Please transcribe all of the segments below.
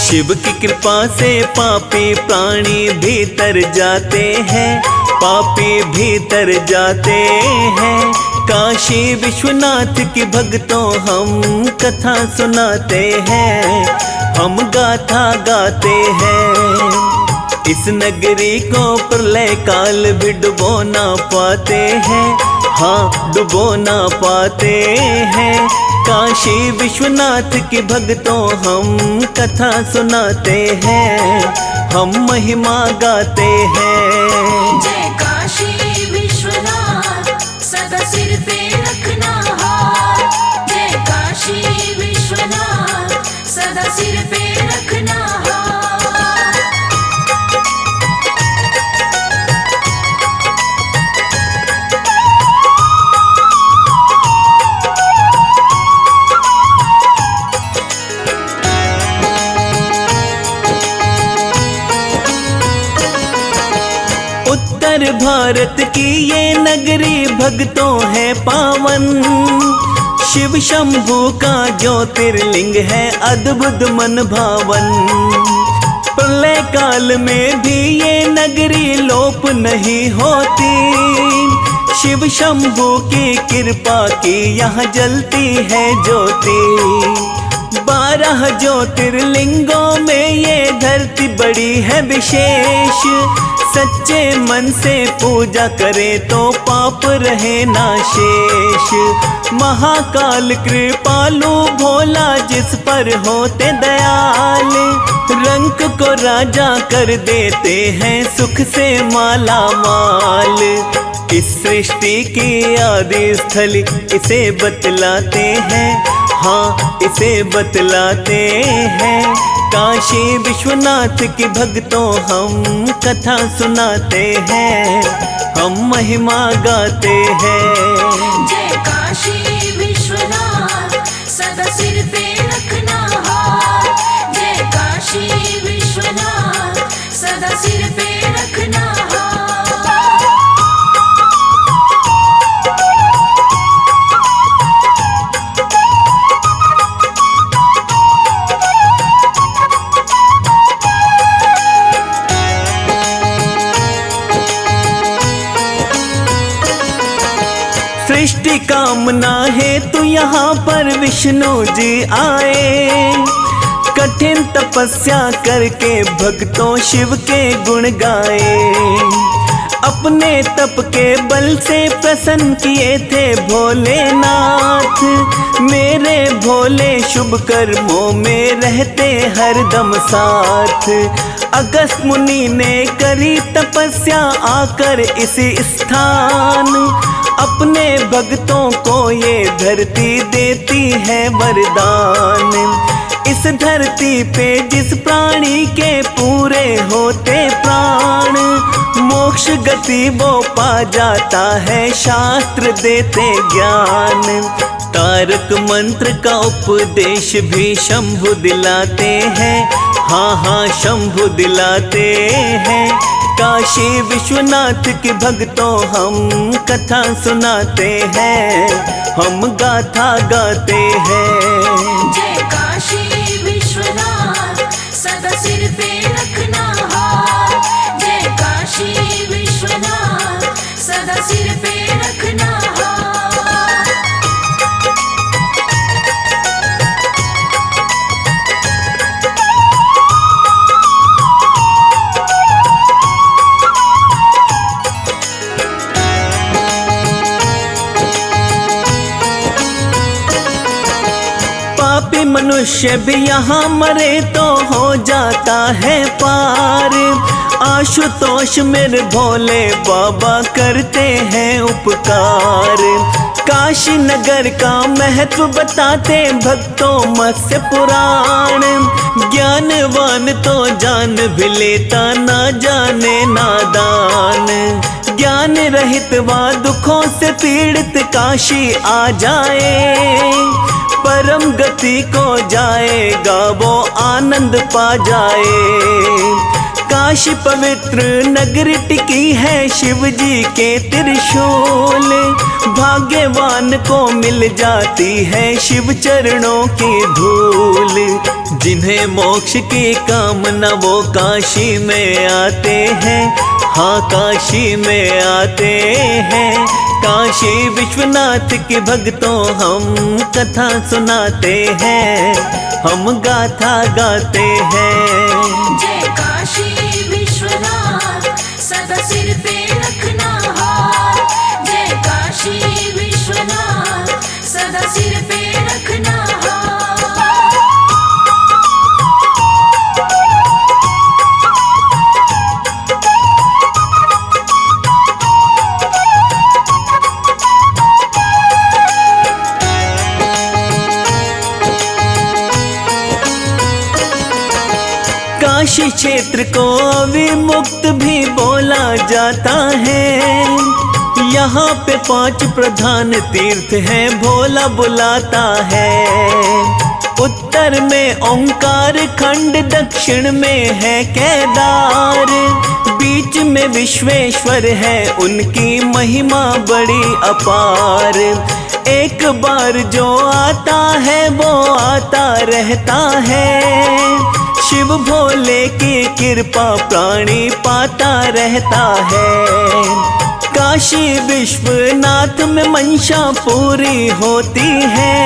शिव की कृपा से पापी प्राणी भीतर जाते हैं, पापी भीतर जाते हैं। काशी विश्वनाथ की भक्तों हम कथा सुनाते हैं, हम गाथा गाते हैं। इस नगरी को प्रलय काल भी डुबो ना पाते हैं, हाँ डुबो ना पाते हैं। काशी विश्वनाथ की भक्तों हम कथा सुनाते हैं, हम महिमा गाते हैं। जय काशी विश्वनाथ सदा सिर पे रखना हाथ। जय काशी विश्वनाथ सदा सिर पे रखना हाथ। उत्तर भारत की ये नगरी भक्तों है पावन। शिव शंभू का ज्योतिर्लिंग है अद्भुत मन भावन। प्रलय काल में भी ये नगरी लोप नहीं होती। शिव शंभू की कृपा की यहाँ जलती है ज्योति। 12 ज्योतिर्लिंगों में ये धरती बड़ी है विशेष। सच्चे मन से पूजा करे तो पाप रहे ना शेष। महाकाल कृपालु भोला जिस पर होते दयाल, रंक को राजा कर देते हैं सुख से माला माल। इस सृष्टि की आदि स्थल इसे बतलाते हैं, हाँ इसे बतलाते हैं। काशी विश्वनाथ की भक्तों हम कथा सुनाते हैं, हम महिमा गाते हैं। जय काशी विश्वनाथ सदा सिर पे रखना हाथ। जय काशी विश्वनाथ सदा सिर पे रखना हाथ। सृष्टि कामना है तो यहाँ पर विष्णु जी आए। कठिन तपस्या करके भक्तों शिव के गुण गाए। अपने तप के बल से प्रसन्न किए थे भोलेनाथ। मेरे भोले शुभ कर्मों में रहते हरदम साथ। अगस्त मुनि ने करी तपस्या आकर इसी स्थान। अपने भक्तों को ये धरती देती है वरदान। इस धरती पे जिस प्राणी के पूरे होते प्राण, मोक्ष गति वो पा जाता है शास्त्र देते ज्ञान। तारक मंत्र का उपदेश भी शंभु दिलाते हैं, हाँ हाँ शंभु दिलाते हैं। काशी विश्वनाथ की भक्तों हम कथा सुनाते हैं, हम गाथा गाते हैं। जय काशी विश्वनाथ सदा सिर पे रखना हाथ। जय काशी विश्वनाथ सदा सिर पे रखना हाथ। मनुष्य भी यहाँ मरे तो हो जाता है पार। आशुतोष मेरे भोले बाबा करते हैं उपकार। काशी नगर का महत्व बताते भक्तों मत्स्य पुराण। ज्ञानवान तो जान भी लेता ना जाने नादान। ज्ञान रहित व दुखों से पीड़ित काशी आ जाए। परम गति को जाएगा वो आनंद पा जाए। काशी पवित्र नगरी टिकी है शिव जी के त्रिशूल। भाग्यवान को मिल जाती है शिव चरणों की धूल। जिन्हें मोक्ष की कामना वो काशी में आते हैं, हाँ काशी में आते हैं। काशी विश्वनाथ के भक्तों हम कथा सुनाते हैं, हम गाथा गाते हैं। जय काशी विश्वनाथ सदा सिर पे रखना हार। जय काशी विश्वनाथ सदा सिर पे रखना हार। काशी क्षेत्र को विमुक्त भी बोला जाता है। यहाँ पे 5 प्रधान तीर्थ हैं, भोला बुलाता है। उत्तर में ओंकार खंड, दक्षिण में है केदार, बीच में विश्वेश्वर है, उनकी महिमा बड़ी अपार। एक बार जो आता है वो आता रहता है। शिव भोले की कृपा प्राणी पाता रहता है। काशी विश्वनाथ में मंशा पूरी होती है।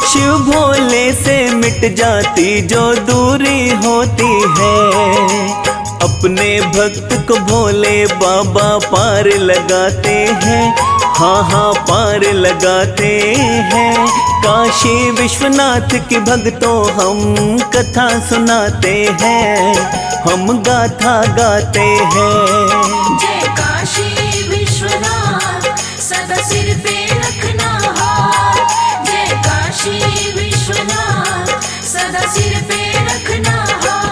शिव भोले से मिट जाती जो दूरी होती है। अपने भक्त को भोले बाबा पार लगाते हैं, हाँ हाँ पार लगाते हैं। काशी विश्वनाथ के भक्तों हम कथा सुनाते हैं, हम गाथा गाते हैं। जय काशी विश्वनाथ सदा सिर पे रखना हार। जय काशी विश्वनाथ सदा सिर पे रखना हार।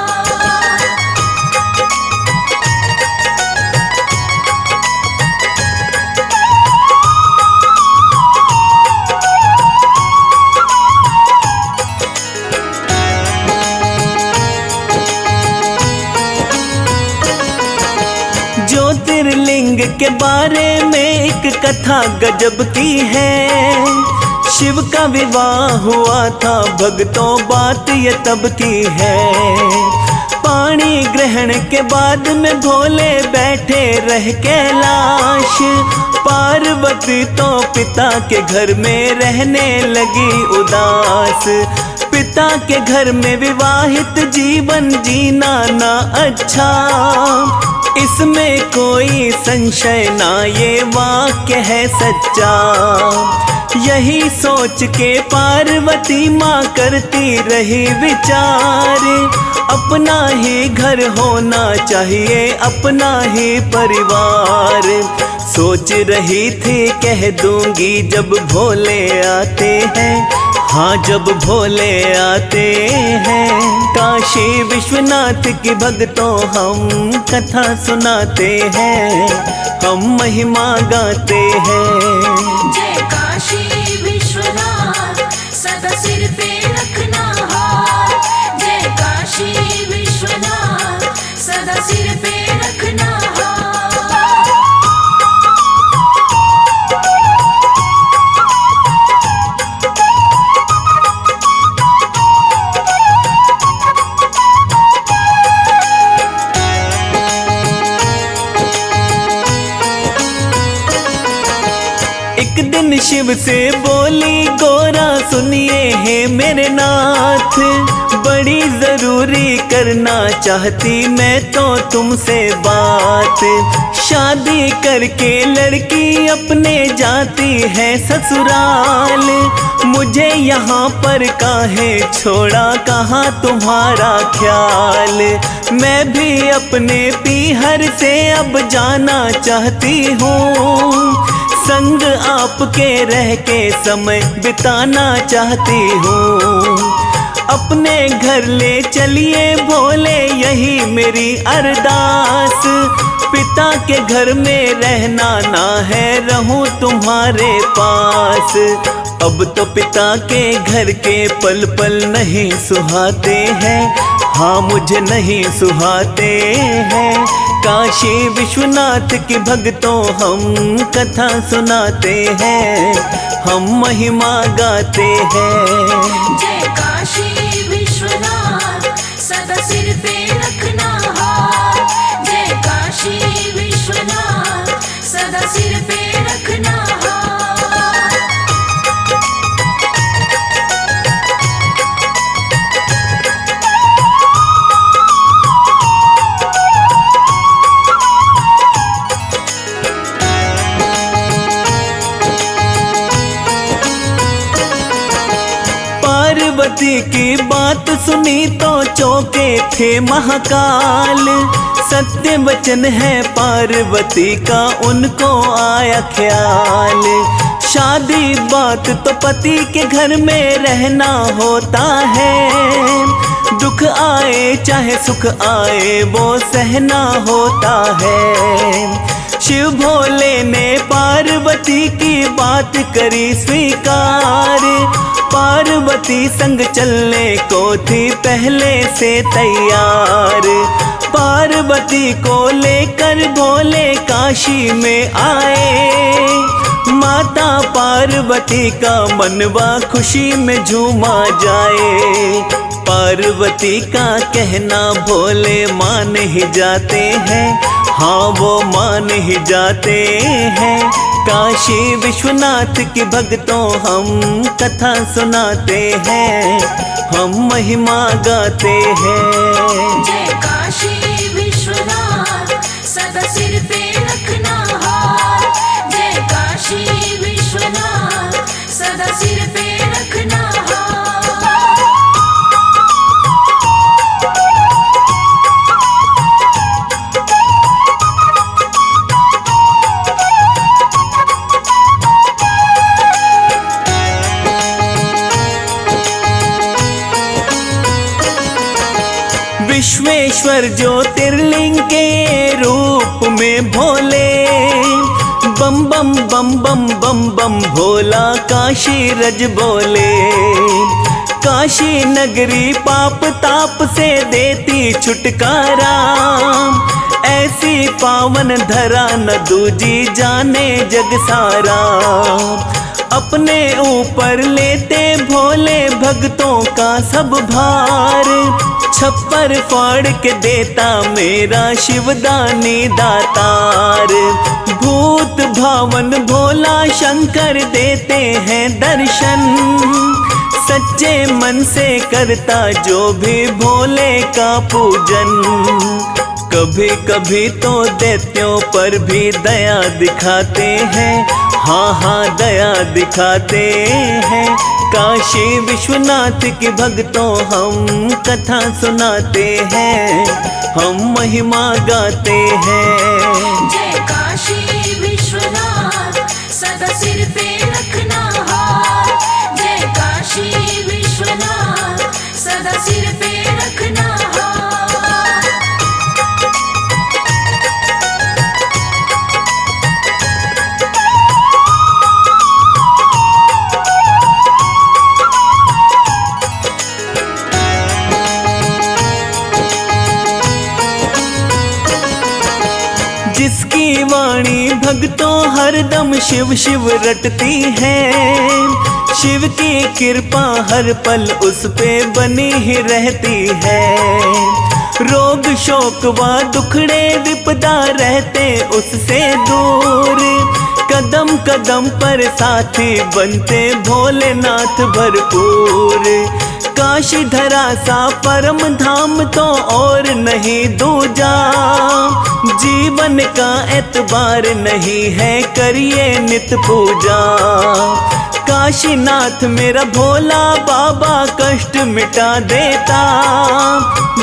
ज्योतिर्लिंग के बारे में एक कथा गजब की है। शिव का विवाह हुआ था भक्तों, बात ये तब की है। पानी ग्रहण के बाद में भोले बैठे रह कैलाश। पार्वती तो पिता के घर में रहने लगी उदास। पिता के घर में विवाहित जीवन जीना ना अच्छा, इसमें कोई संशय ना, ये वाक्य है सच्चा। यही सोच के पार्वती माँ करती रही विचार। अपना ही घर होना चाहिए, अपना ही परिवार। सोच रही थी कह दूंगी जब भोले आते हैं, हाँ जब भोले आते हैं। काशी विश्वनाथ के भक्तों हम कथा सुनाते हैं, हम महिमा गाते हैं। जय काशी विश्वनाथ सदा सिर पे रखना हार। जय काशी विश्वनाथ सदा सिर पे रखना हार। एक दिन शिव से बोली गोरा सुनिए है मेरे नाथ, बड़ी जरूरी करना चाहती मैं तो तुमसे बात। शादी करके लड़की अपने जाती है ससुराल, मुझे यहाँ पर काहे छोड़ा, कहाँ तुम्हारा ख्याल। मैं भी अपने पीहर से अब जाना चाहती हूँ, संग आपके रह के समय बिताना चाहती हूँ। अपने घर ले चलिए भोले यही मेरी अरदास, पिता के घर में रहना ना है रहूं तुम्हारे पास। अब तो पिता के घर के पल पल नहीं सुहाते हैं, हाँ मुझे नहीं सुहाते हैं। काशी विश्वनाथ की भक्तों हम कथा सुनाते हैं, हम महिमा गाते हैं। जय काशी विश्वनाथ सदा सिर पे रखना हार। जय काशी विश्वनाथ सदा सिर पे रखना हार। पार्वती की बात सुनी तो चौंके थे महाकाल। सत्य वचन है पार्वती का उनको आया ख्याल। शादी बात तो पति के घर में रहना होता है। दुख आए चाहे सुख आए वो सहना होता है। शिव भोले ने पार्वती की बात करी स्वीकार। पार्वती संग चलने को थी पहले से तैयार। पार्वती को लेकर भोले काशी में आए। माता पार्वती का मनवा खुशी में झूमा जाए। पार्वती का कहना भोले मान ही जाते हैं, हाँ वो मान ही जाते हैं। काशी विश्वनाथ की भक्तों हम कथा सुनाते हैं, हम महिमा गाते हैं। जय काशी विश्वनाथ सदा सिर पे रखना हार। जय काशी विश्वनाथ सदा सिर पे रखना हार। विश्वेश्वर ज्योतिर्लिंग के रूप में भोले। बम बम बम बम बम बम भोला काशी रज बोले। काशी नगरी पाप ताप से देती छुटकारा। ऐसी पावन धरा न दूजी जाने जग सारा। अपने ऊपर लेते भोले भक्तों का सब भार। छप्पर फाड़ के देता मेरा शिवदानी दातार। भूत भावन भोला शंकर देते हैं दर्शन। सच्चे मन से करता जो भी भोले का पूजन। कभी कभी तो दैत्यों पर भी दया दिखाते हैं, हाँ हाँ दया दिखाते हैं। काशी विश्वनाथ की भक्तों हम कथा सुनाते हैं, हम महिमा गाते हैं। जय काशी विश्वनाथ सदा सिर पे रखना हार। जय काशी विश्वनाथ सदा सिर पे रखना हार। जिसकी वाणी भक्तों हरदम शिव शिव रटती है। शिव की कृपा हर पल उस पे बनी ही रहती है। रोग शोक व दुखड़े विपदा रहते उससे दूर। कदम कदम पर साथी बनते भोलेनाथ भरपूर। काशी धरा सा परम धाम तो और नहीं दूजा। जीवन का एतबार नहीं है करिए नित पूजा। काशीनाथ मेरा भोला बाबा कष्ट मिटा देता।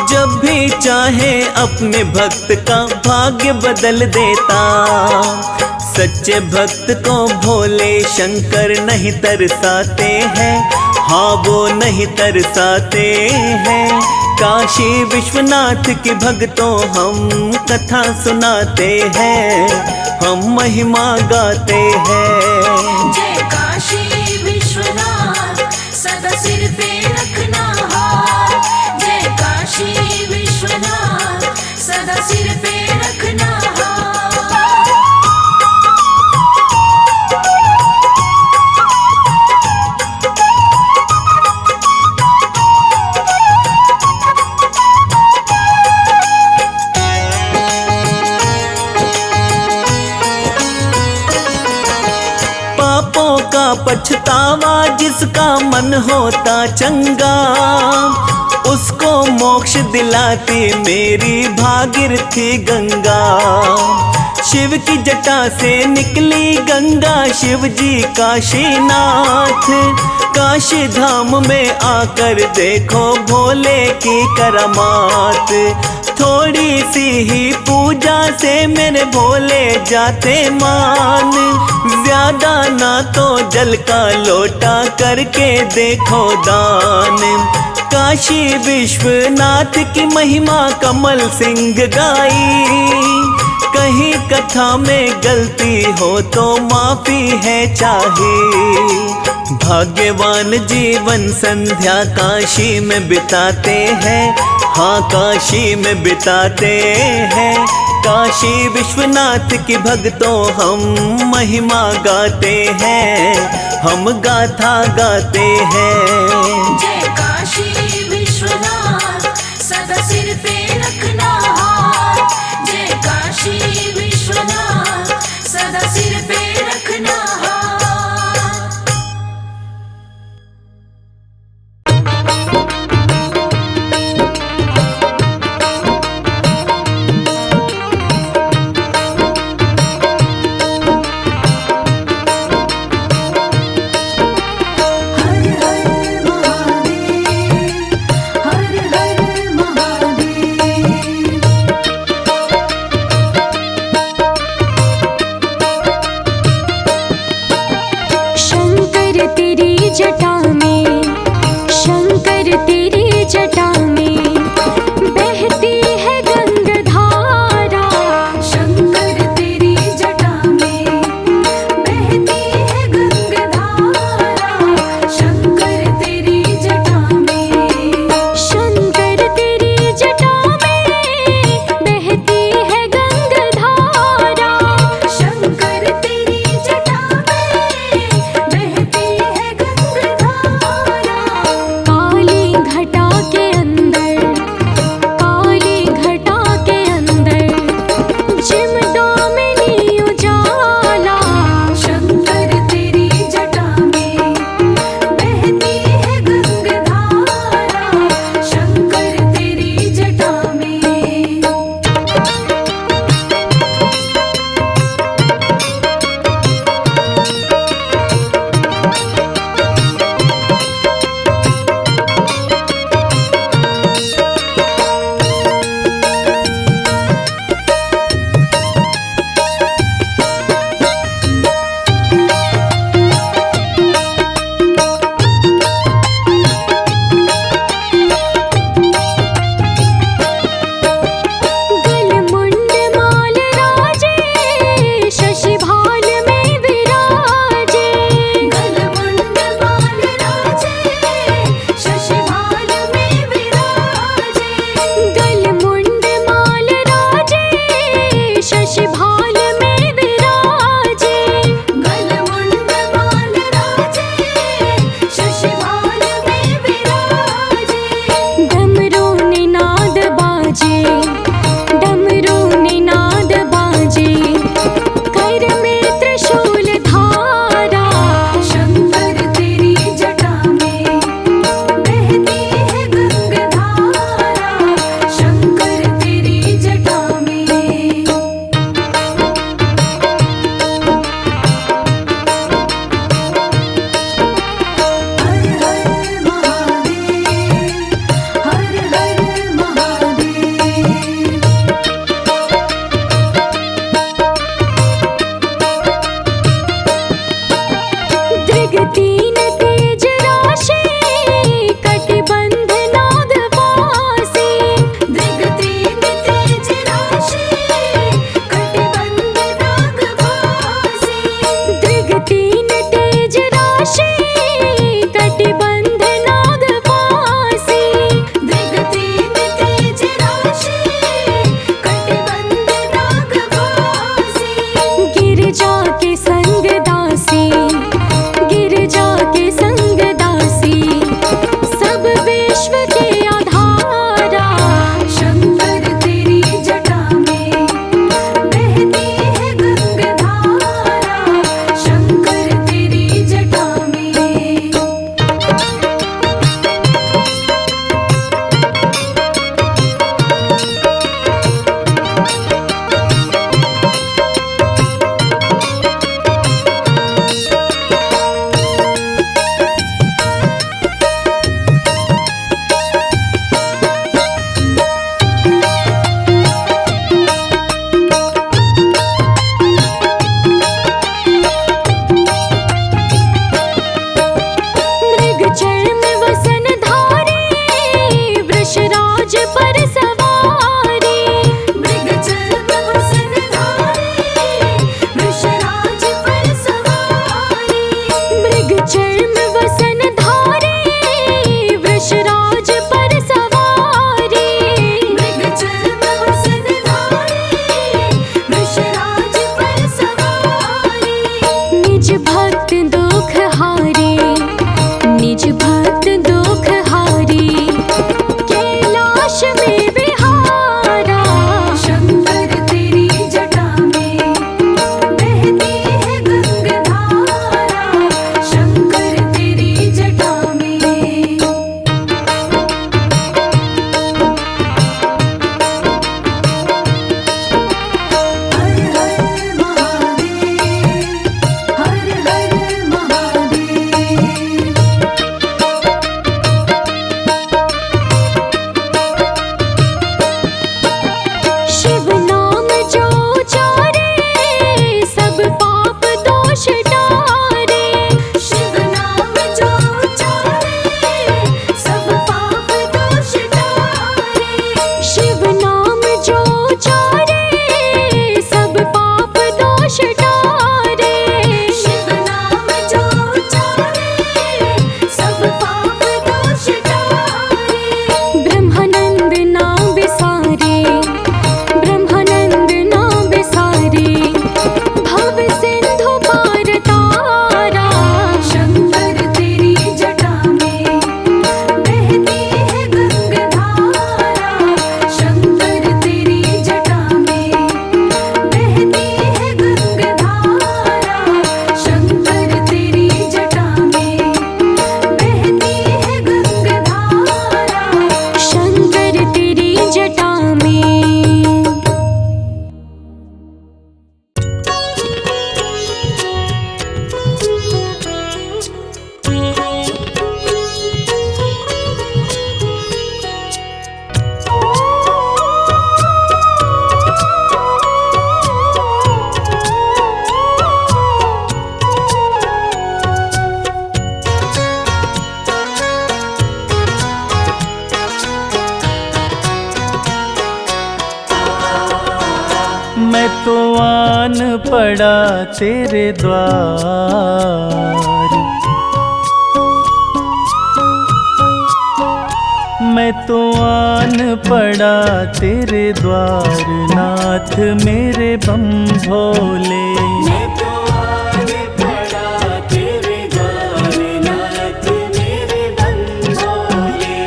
जब भी चाहे अपने भक्त का भाग्य बदल देता। सच्चे भक्त को भोले शंकर नहीं तरसाते हैं, हाँ वो नहीं तरसाते हैं। काशी विश्वनाथ की भक्तों हम कथा सुनाते हैं, हम महिमा गाते हैं। जय काशी विश्वनाथ सदा सिर पे रखना हार। जय काशी का पछतावा, जिसका मन होता चंगा, उसको मोक्ष दिलाती मेरी भागीरथी गंगा। शिव की जटा से निकली गंगा, शिव जी काशीनाथ। काशी धाम में आकर देखो भोले की करामात। थोड़ी सी ही पूजा से मेरे भोले जाते मान, ज्यादा ना तो जल का लोटा करके देखो दान। काशी विश्वनाथ की महिमा कमल सिंह गाई, कहीं कथा में गलती हो तो माफी है चाहिए। भाग्यवान जीवन संध्या काशी में बिताते हैं, हाँ काशी में बिताते हैं। काशी विश्वनाथ की भक्तों हम महिमा गाते हैं, हम गाथा गाते हैं। जय काशी विश्वनाथ, सदा सिर पे रखना हाथ। जय काशी विश्वनाथ, सदा सिर पे रखना हाथ। गिर जाके मृग चर्म वसन धारे, वृषराज पर सवारी। मृग चर्म वसन धारे, वृषराज पर सवारी। निज भक्त दुख हारे, निज भक्त दुख हारे, कैलाश में विहारा। शंकर तेरी जटा में बहती है गंगाधारा, शंकर तेरी जटा में। हर हर महादेव, हर हर महादेव। शिव नाम जो चारे, सब पाप दोष टारे। शिव नाम जो चारे, सब पाप दोष टारे। शिव नाम जो चारे, सब पाप दोष टारे। शिव नाम जो चारे, सब पाप दोष टारे। ब्रह्मानंद नाम बिसारे, ब्रह्मानंद नाम बिसारे, भव सिंधु पार तारा। शंकर तेरी जटा में बहती है गंगाधारा, शंकर तेरी जटा में बहती है गंगाधारा, शंकर तेरी जटा में बहती है गंगाधारा। शंकर तेरी जटा में। मैं तो आन पड़ा तेरे द्वार, मैं तो आन पड़ा तेरे द्वार, नाथ मेरे बम भोले। मैं तो आन पड़ा तेरे द्वार, नाथ मेरे बम भोले।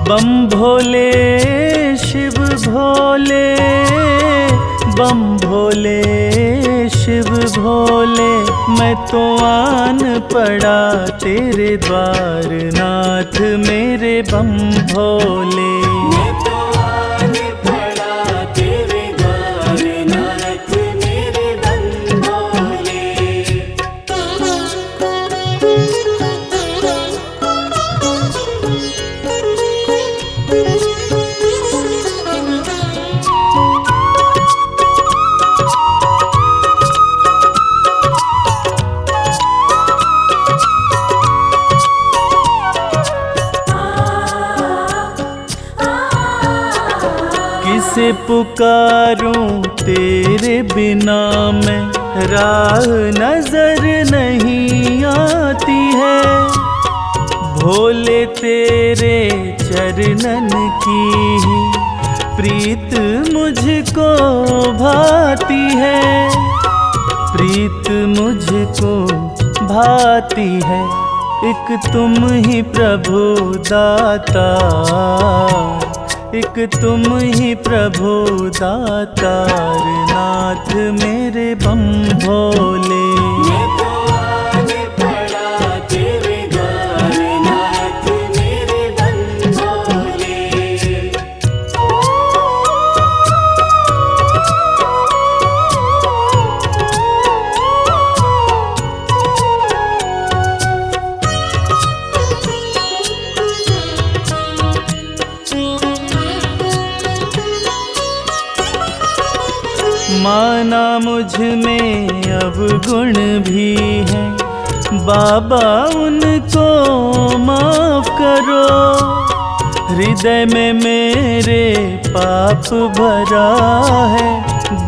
बम भोले शिव भोले, बम भोले शिव भोले। मैं तो आन पड़ा तेरे द्वार, नाथ मेरे बम भोले। मैं तो आन पड़ा तेरे द्वार, नाथ मेरे बम भोले। किसे पुकारूं तेरे बिना मैं, राह नजर नहीं आती है। भोले तेरे चरणन की ही प्रीत मुझको भाती है, प्रीत मुझको भाती है। एक तुम ही प्रभु दाता, एक तुम ही प्रभु दातार, नाथ मेरे बम भोले। मैं तो आन पड़ा तेरे द्वार, नाथ मेरे बम भोले। माना मुझ में अब गुण भी है, बाबा उनको माफ करो। हृदय में मेरे पाप भरा है,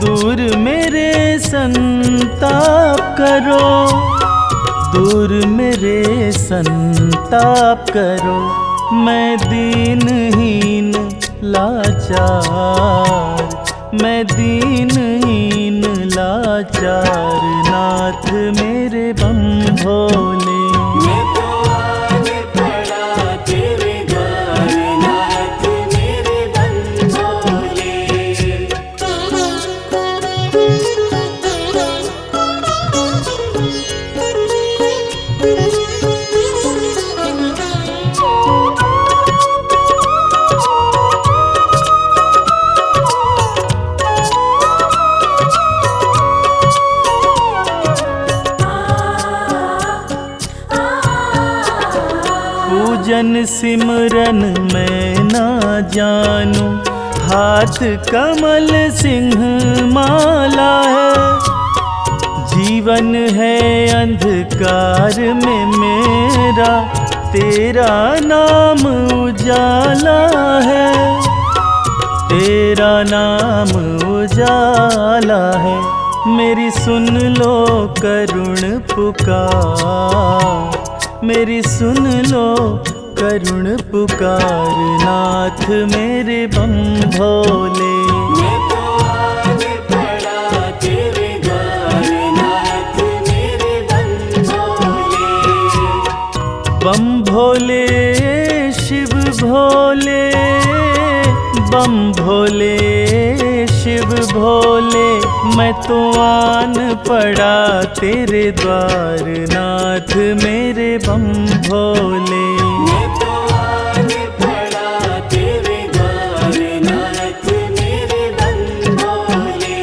दूर मेरे संताप करो। दूर मेरे संताप करो, मैं दीनहीन लाचार, मैं दीनहीन लाचार, नाथ मेरे बम भोले। मैं तो आन पड़ा तेरे द्वार, नाथ मेरे बम भोले। पूजन सिमरन मैं ना जानूं, हाथ कमल सिंह माला है। जीवन है अंधकार में मेरा, तेरा नाम उजाला है, तेरा नाम उजाला है। मेरी सुन लो करुण पुकार, मेरी सुन लो करुण पुकार, नाथ मेरे बम भोले। मैं तो आन पड़ा तेरे द्वार, नाथ मेरे बम भोले। बम भोले शिव भोले, बम भोले शिव भोले, मैं तो आन पड़ा तेरे द्वार, नाथ मेरे बम भोले। मैं तो आन पड़ा तेरे द्वार, नाथ मेरे बम भोले।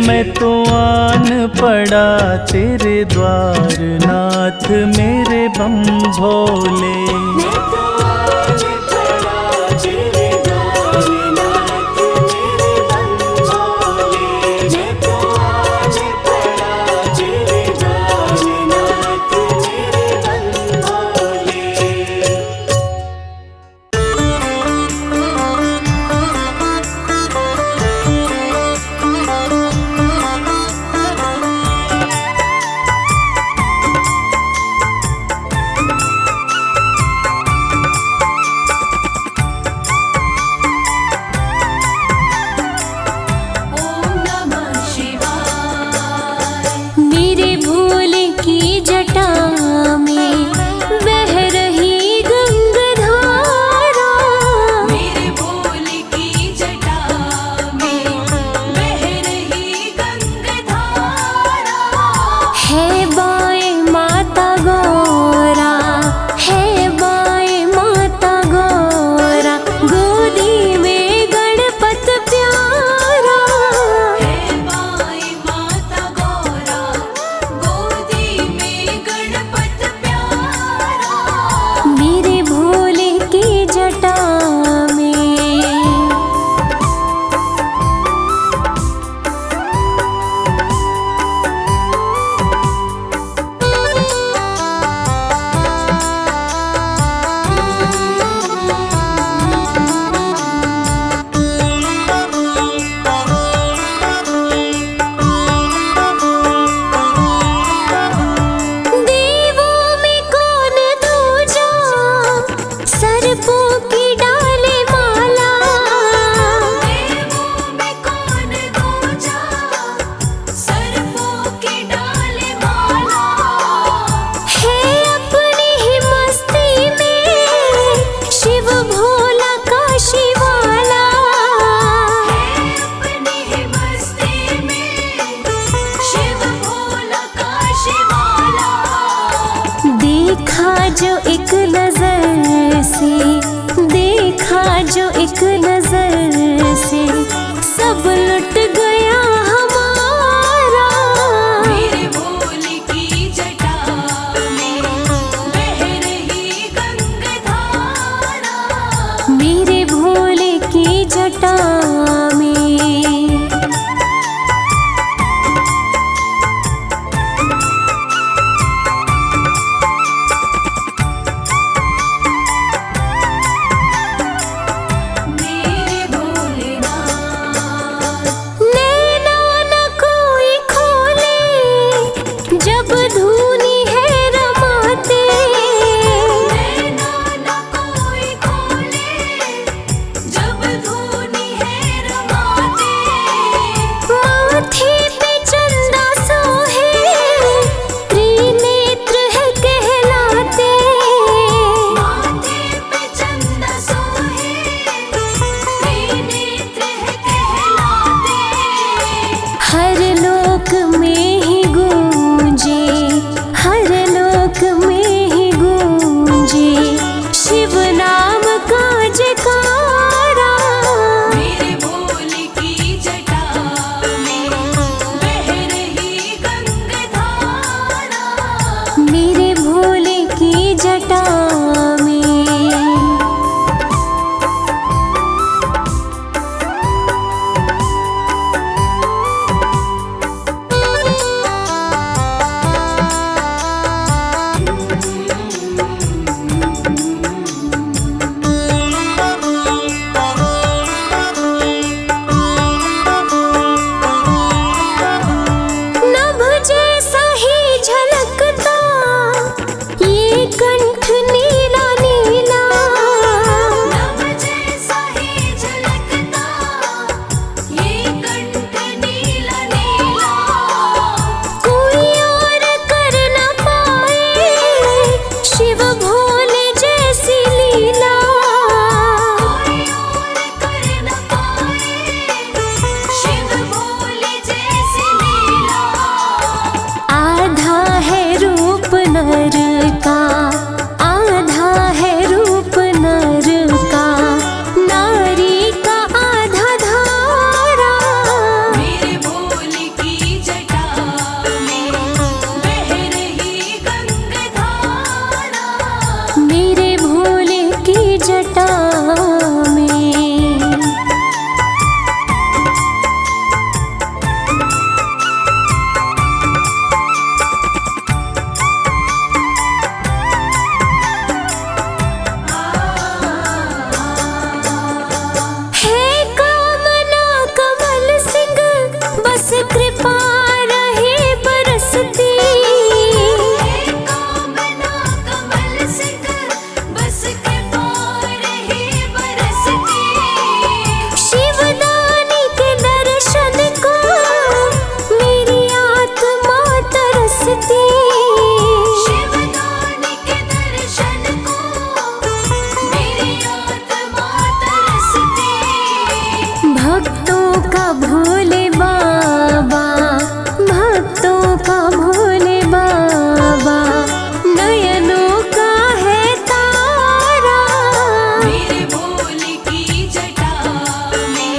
मैं तो आन पड़ा तेरे द्वार, नाथ मेरे बम भोले। मैं तो आन पड़ा तेरे द्वार, नाथ मेरे बम भोले। मैं तो आन पड़ा तेरे द्वार, नाथ मेरे बम भोले। ओम नमः शिवाय। मेरे भोले की जटा में बह रही गंगाधारा, मेरे भोले की जटा में बह रही गंगाधारा। है बाएं माता गौरा, है बाएं माता गौरा, गोदी में गणपत प्यारा। है बाई माता गौरा, गोदी में गणपत प्यारा। मेरे भोले की जटा में देवों में कौन दूजा, सर्पों की डाले माला। देवों में कौन दूजा, सर्पों की डाले माला। है अपनी ही मस्ती में शिव भोला काशी वाला। अपनी ही मस्ती में शिव भोला काशी वाला। देखा जो एक नजर से, देखा जो एक नजर से, सब लुट गया हमारा। मेरे भोले की जटा में बह रही गंगाधारा। मेरे भोले की जटा में का, आधा है रूप नर का, नारी का आधा धारा। मेरे भोले की जटा में बह रही गंगाधारा। मेरे भोले की जटा में। है कामना कमल सिंह, बस कृपा रहे बरसती। हे कामना कमल सिंह, बस कृपा रहे बरसती। शिवदानी के दर्शन को मेरी आत्मा तरसती। शिवदानी के दर्शन को मेरी आत्मा तरसती। भक्तों का भोले बाबा, भक्तों का भोले बाबा, नयनों का है तारा। मेरे भोले की जटा में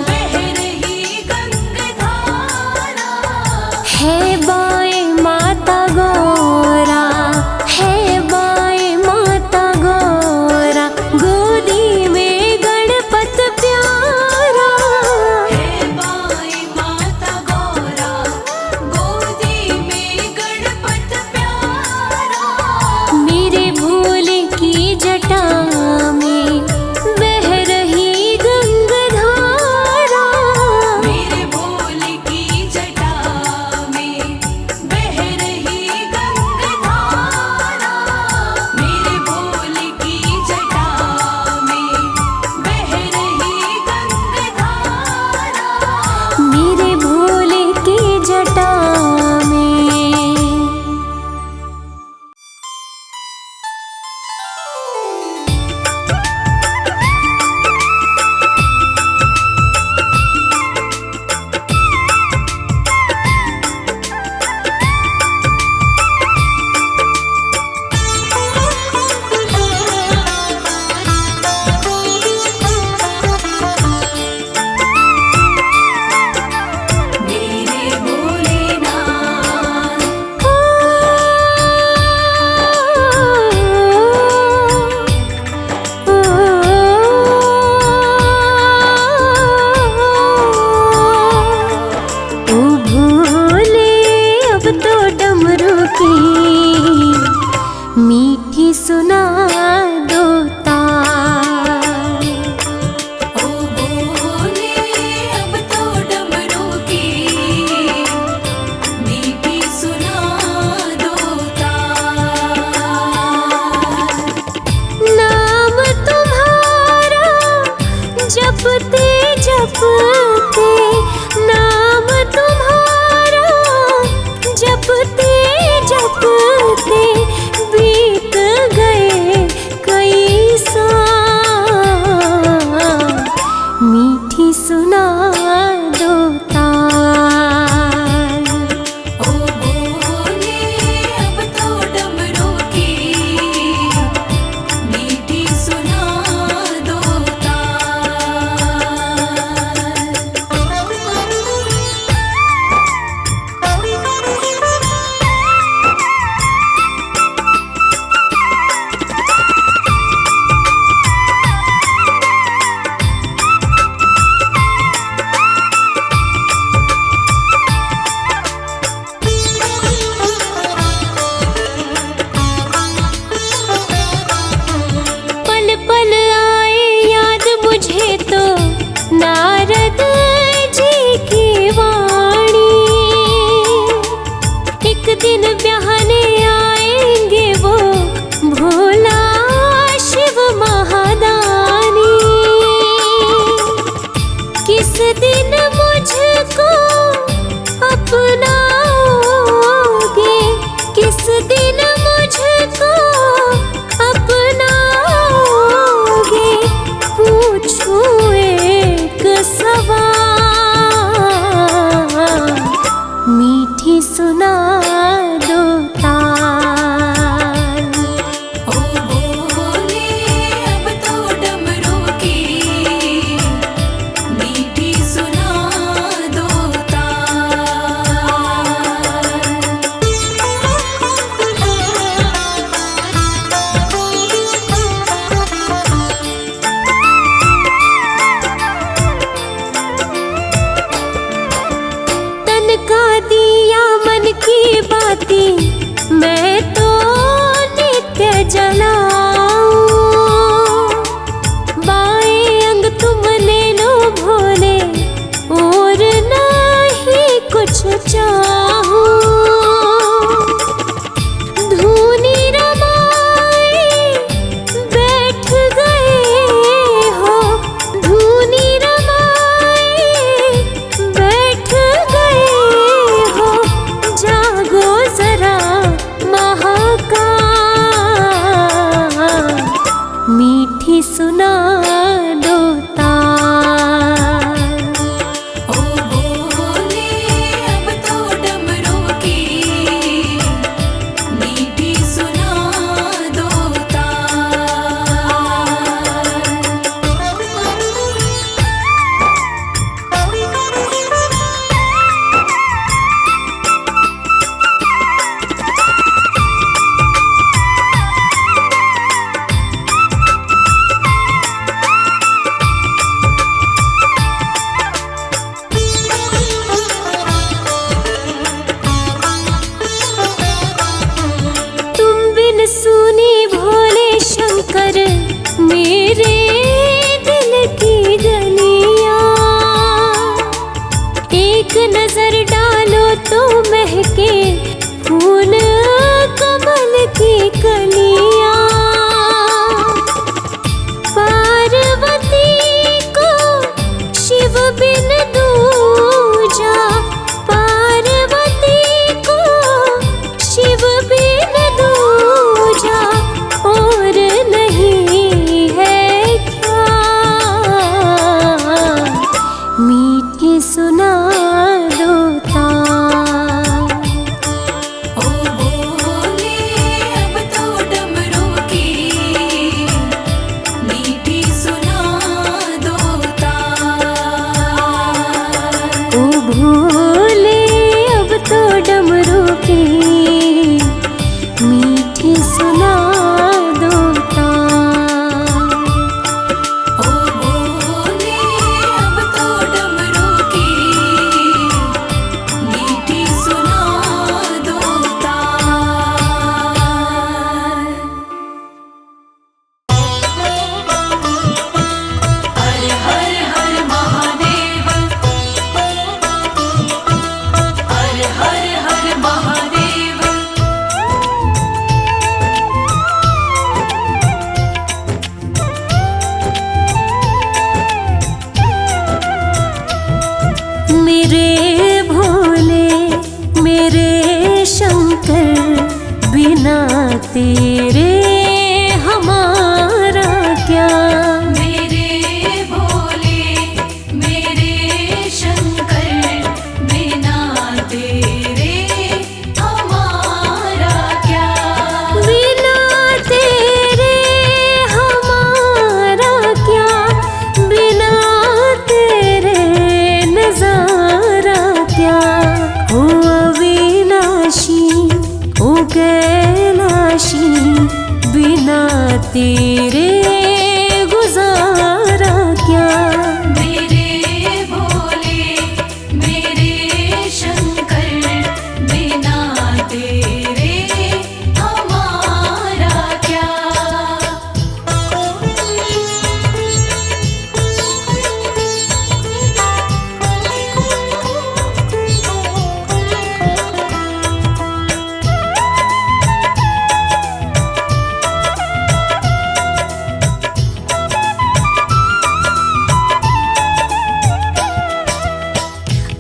बह रही गंगाधारा। है बाएं माता गौरा, है बाएं माता गौरा, गोदी में गणपत प्यारा। हे बाई माता गौरा, गोदी में गणपत प्यारा। मेरे भोले की जटा में बह रही गंगाधारा। मेरे भोले की जटा में बह रही गंगाधारा। मेरे भोले की जटा में बह रही गंगाधारा। मेरे भोले की जटा में। दूजा और नहीं है क्या? मीठी सुना दो तान। ओ बोले अब तो डमरू की मीठी सुना दो तान। ओ भोले अब तो डमरू की मीठी सुना दो तान। ओ बोले अब तो डमरू की मीठी सुना दो तान। हर हर हर महादेव, हर हर हर महादेव। मेरे भोले मेरे शंकर बिना तेरे हमारा क्या? मेरे भोले मेरे शंकर बिना तेरे हमारा क्या? बिना तेरे हमारा क्या? बिना तेरे नजारा क्या? हो अविनाशी हो कैलाशी बिना तेरे गुजारा क्या? मेरे भोले मेरे शंकर बिना तेरे हमारा क्या?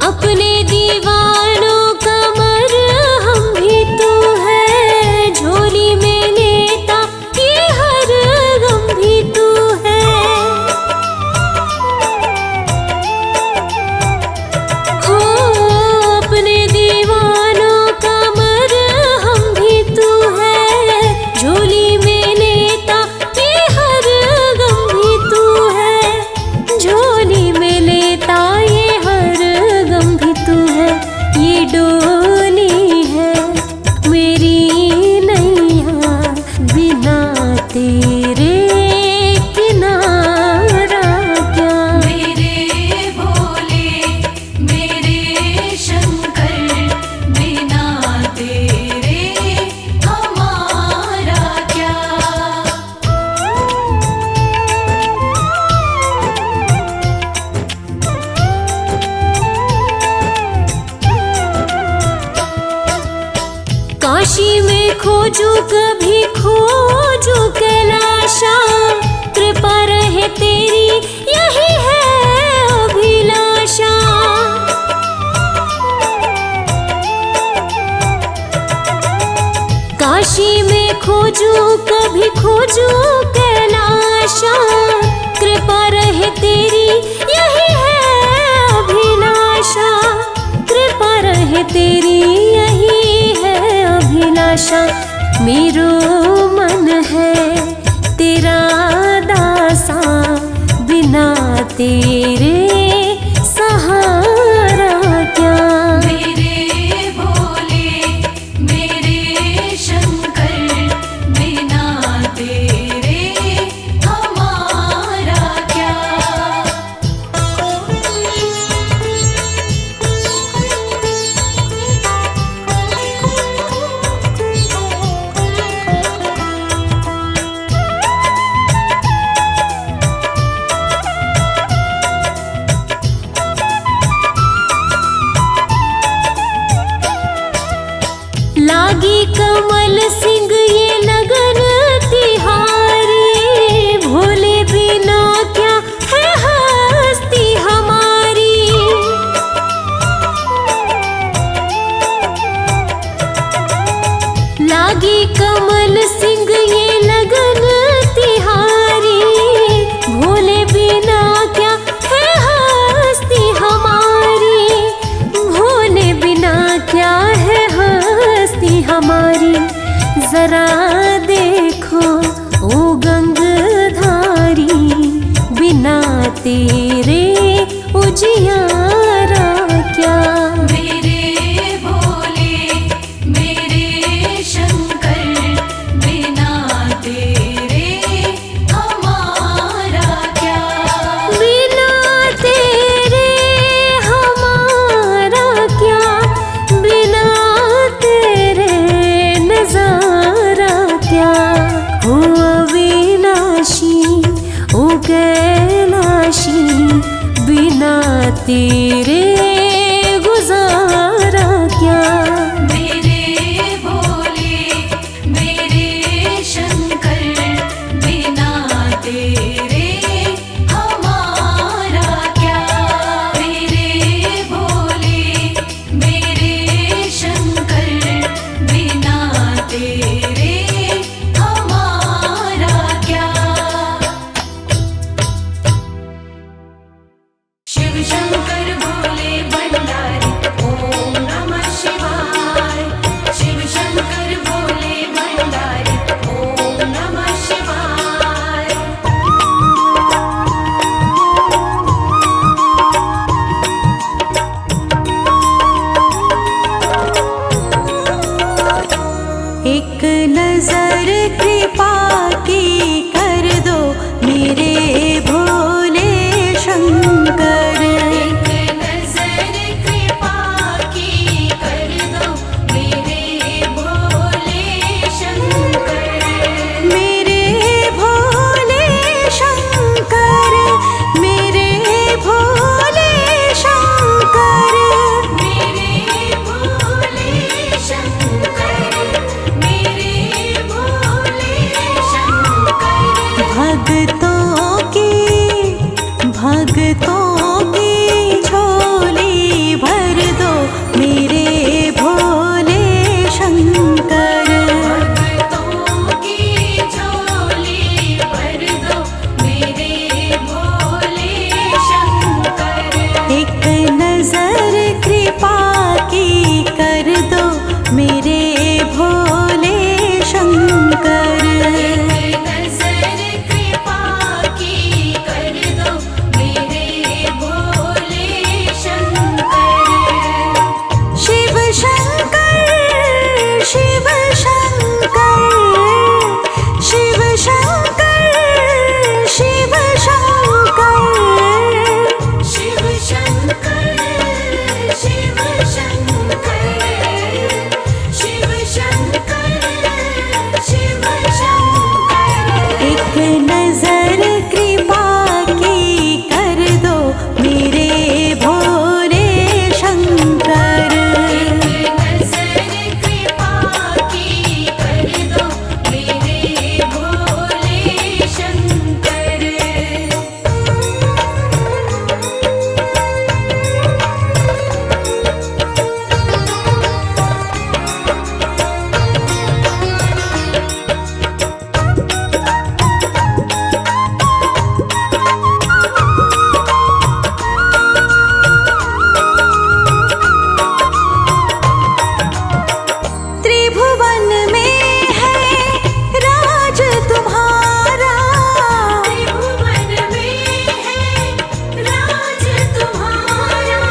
अपने दीवानों का मरहम भी तू है, झोली में लेता ये हर गम भी तू है। हो अपने दीवानों का मरहम भी तू है, झोली में लेता ये हर गम भी तू है। झोली में लेता ये हर गम भी तू है। ये डोली है मेरी नैया बिना तेरे किनारा क्या? मेरे भोले मेरे शंकर बिना तेरे हमारा क्या? काशी में खोजू कभी खोजू कैलाशा, कृपा रहे तेरी यही है अभिलाषा। काशी में खोजू कभी खोजू कैलाशा, कृपा रहे तेरी यही है अभिलाषा। कृपा रहे तेरी यही है अभिलाषा। मेरो मन है तेरा दासा बिना तेरे सहारा क्या? मेरे भोले मेरे शंकर बिना तेरे हमारा क्या? देखो ओ गंगधारी, बिना तेरे उजियारा क्या। मेरे भोले मेरे शंकर, बिना तेरे हमारा क्या। बिना तेरे हमारा क्या, बिना तेरे नजारा क्या। हो अविनाशी ओ कैलाशी, बिना तेरे गुजारा क्या। मेरे भोले मेरे शंकर, बिना तेरे हमारा क्या। मेरे भोले मेरे शंकर, बिना तेरे हमारा क्या। शिव शंकर भोले भंडारी, ओम नमः शिवाय। शिव शंकर भोले भंडारी, ओम नमः शिवाय। एक नजर कृपा की कर दो मेरे भोले शंकर। एक नजर कृपा की कर दो मेरे भोले शंकर। मेरे भोले शंकर, मेरे भोले शंकर। मेरे भोले शंकर, मेरे भोले शंकर। भक्तों की झोली भर दो मेरे भोले शंकर। भक्तों की झोली भर दो मेरे भोले शंकर। एक नजर कृपा की कर दो मेरे भोले शंकर। एक नजर कृपा की कर दो मेरे भोले शंकर। शिव शंकर, शिव शंकर, शिव शंकर, शिव शंकर। शिव शंकर, शिव शंकर, शिव शंकर, शिव शंकर। एक नजर कृपा की कर दो मेरे भोले शंकर। एक नजर कृपा की कर दो मेरे भोले शंकर। त्रिभुवन में है राज तुम्हारा, त्रिभुवन में है राज तुम्हारा।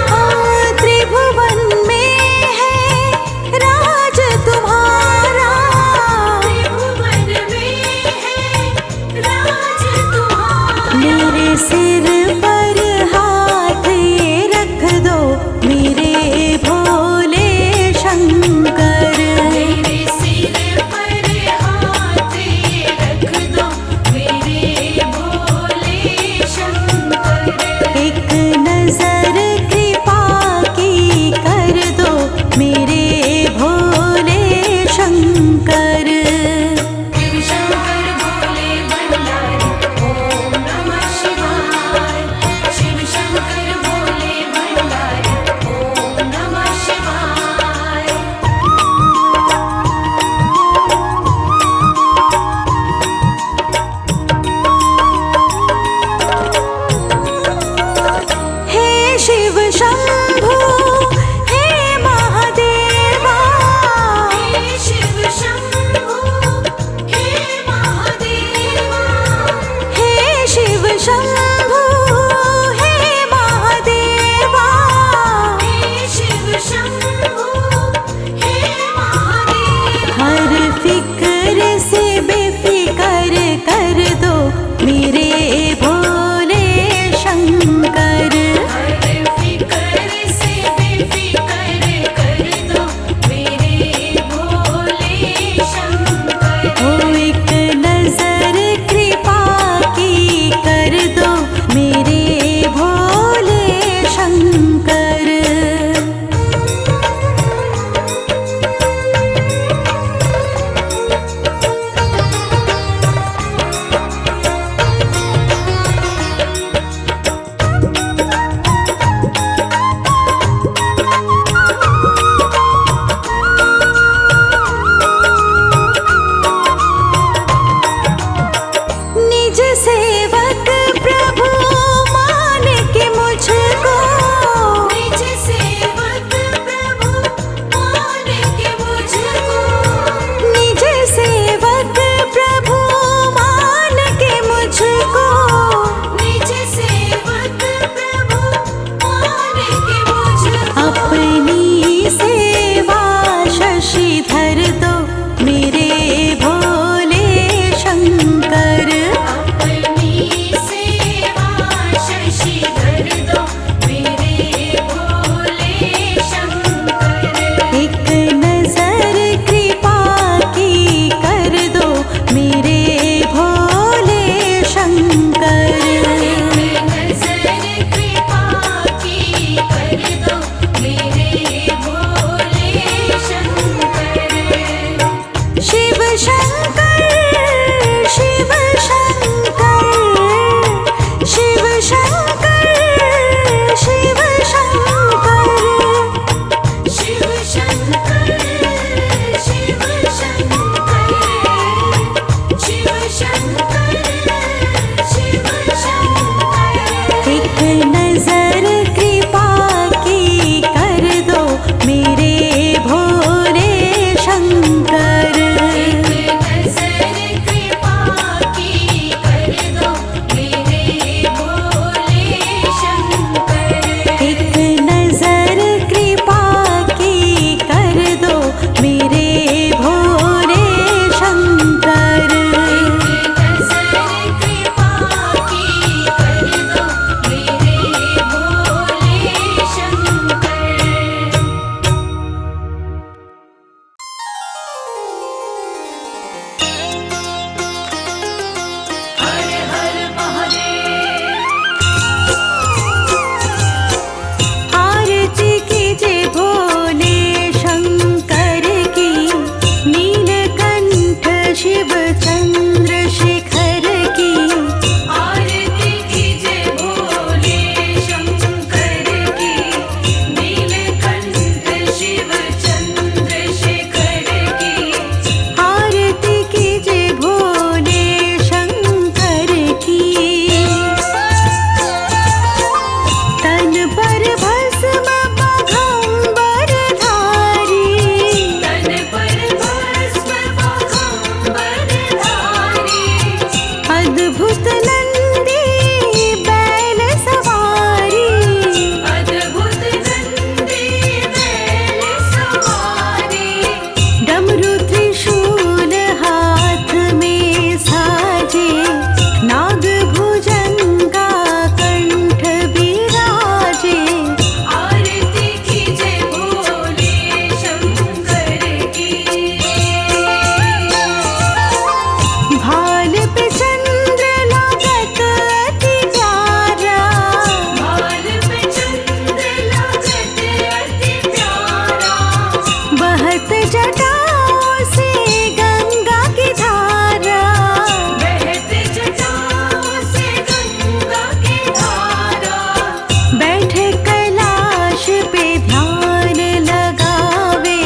त्रिभुवन में है राज तुम्हारा। त्रिभुवन में है राज तुम्हारा। मेरे सिर पर हाथ ये रख दो मेरे भोले शंकर। मेरे सिर पर हाथ ये रख दो मेरे भोले शंकर। एक नजर कृपा की कर दो मेरे भोले शंकर। शिव शंकर भोले भंडारी, ओम नमः शिवाय। चंद्रशेखर की। आरती कीजे भोले शंकर की, नीलकंठ शिव चंद्रशेखर की। आरती कीजे भोले शंकर की। तन पर भस्म बाघंबर धारी, तन पर भस्म बाघंबर धारी। अद्भुत नंदी बैल सवारी। अद्भुत नंदी बैल सवारी। डमरू त्रिशूल हाथ में साजे, नाग भुजंगा कंठ बिराजे। आरती कीजे भोले शंकर की। भाल पे चंद्र लागत अति प्यारा, भाल पे चंद्र लागत अति प्यारा। बहत जटाओं से गंगा की धारा। बहत जटाओं से गंगा की धारा। बैठे कैलाश पे ध्यान लगावे,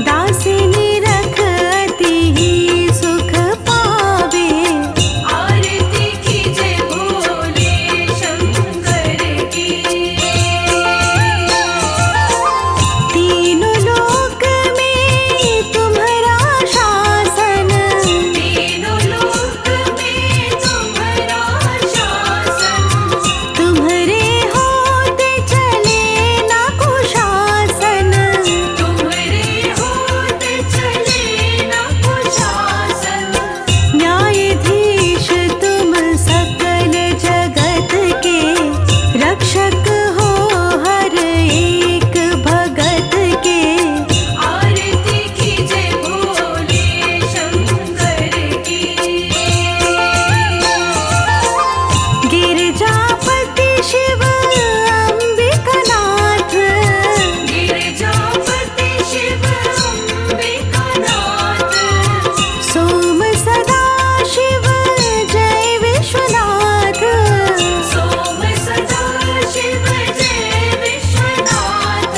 दासिनी रख अति ही सुख पावे। आरती कीजे भोले शंकर की। तीनों लोक में तुम्हारा शासन, तीनों लोक में तुम्हारा शासन। तुम्हारे होते चले ना कुशासन। तुम्हारे होते चले न कुशासन। न्यायाधीश तुम सकल जगत के, रक्षक हो हर एक भगत के। आरती कीजे भोले शंकर की। गिरजापति शिव अंबिकानाथ, गिरजापति शिव अंबिकानाथ। सोम सदा शिव जय विश्वनाथ। सोम सदा शिव जय विश्वनाथ।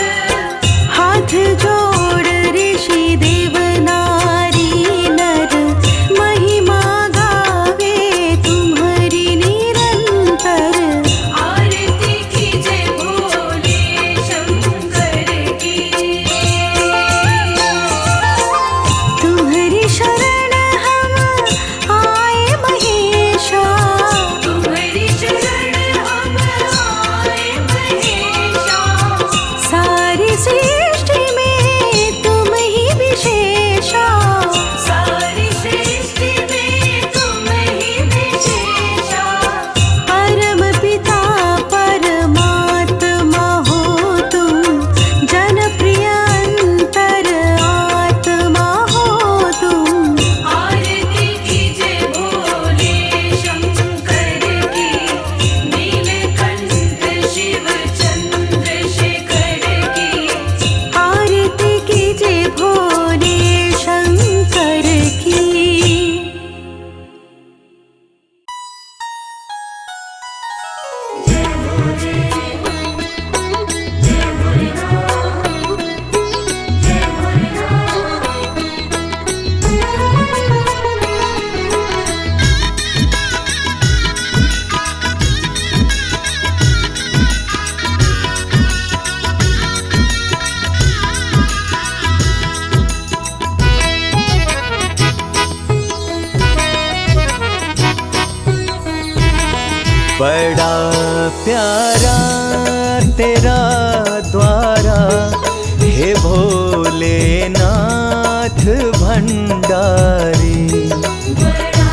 हाथ जोड़ ऋषि देव नारी नर, महिमा गावे तुम्हारी निरंतर। आरती कीजे भोले शंकर की। तुम्हारी शरण हम आए महेशा, तुम्हारी शरण हम आए महेशा। सारी सृष्टि में तुम ही विशेषा। सारी सृष्टि में तुम ही विशेषा। परम पिता परमात्मा हो तुम, जनप्रिय अंतर आत्मा हो तुम। आरती कीजे भोले शंकर की, नीलकंठ शिव चंद्रशेखर की। आरती कीजे भोले शंकर की। बड़ा प्यारा तेरा द्वारा, हे भोलेनाथ भंडारी। बड़ा